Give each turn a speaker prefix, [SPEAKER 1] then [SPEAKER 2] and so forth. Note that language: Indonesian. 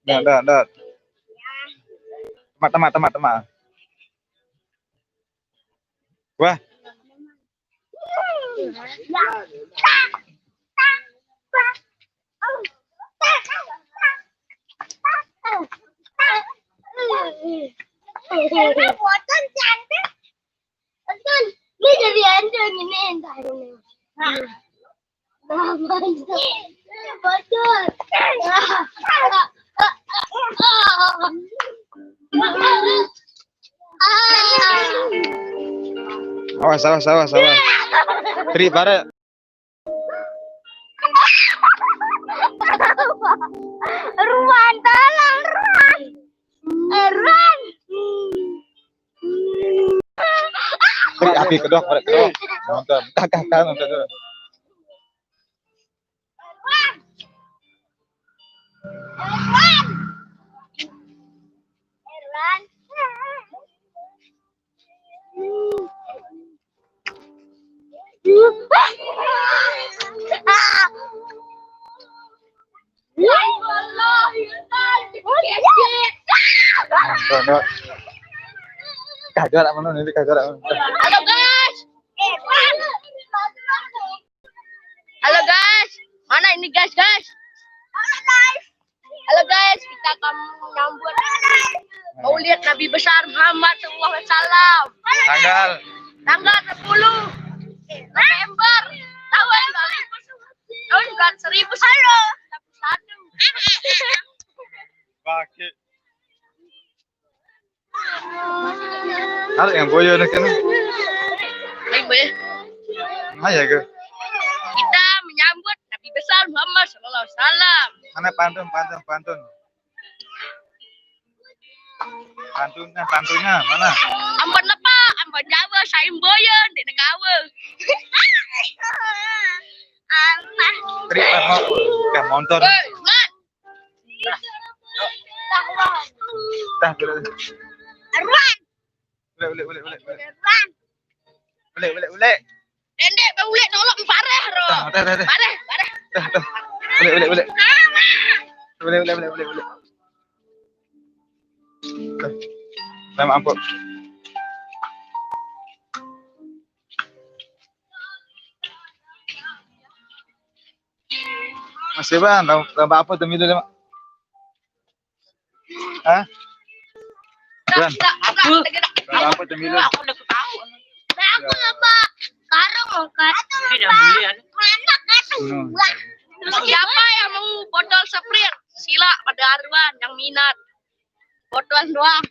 [SPEAKER 1] Dah. Temat. Wah.
[SPEAKER 2] Bosan cantik. Betul. Ini jadi anjing ini entah ini. Betul.
[SPEAKER 1] Awas. Tri bare.
[SPEAKER 2] Ruan, tolong Ruan. Ruan.
[SPEAKER 1] Tri api kedok. Nonton. Kakak nonton dulu. Nonton. Kagak lah mana ini kagak lah.
[SPEAKER 2] Halo guys. Halo guys. Mana ini guys? Halo guys, kita akan menyambut Maulid Nabi besar Muhammad SAW. Tanggal 10 November tahun 2021.
[SPEAKER 1] Pakai. Ada yang boyo nak kan?
[SPEAKER 2] Baik boy.
[SPEAKER 1] Ayah ke?
[SPEAKER 2] Kita menyambut Nabi besar Muhammad SAW.
[SPEAKER 1] Mana pantun. Pantunnya mana?
[SPEAKER 2] Ambon lepa, ambon Jawa, saim boyen, di negawa.
[SPEAKER 1] Tri mau ke motor.
[SPEAKER 2] Man.
[SPEAKER 1] Dah dulu.
[SPEAKER 2] Arwan.
[SPEAKER 1] Boleh.
[SPEAKER 2] Dendek boleh nolok parah ro.
[SPEAKER 1] Dah.
[SPEAKER 2] Parah.
[SPEAKER 1] Boleh. Sama ampun. Masih bang, lomba apa tuh milu mak? Hah? Bang, lomba apa tuh milu?
[SPEAKER 2] Aku udah tahu. Aku lomba karung kan. Tidak boleh kan. Mana kan? Siapa yang mau botol Sprite? Sila pada Arwan yang minat. Botol doang.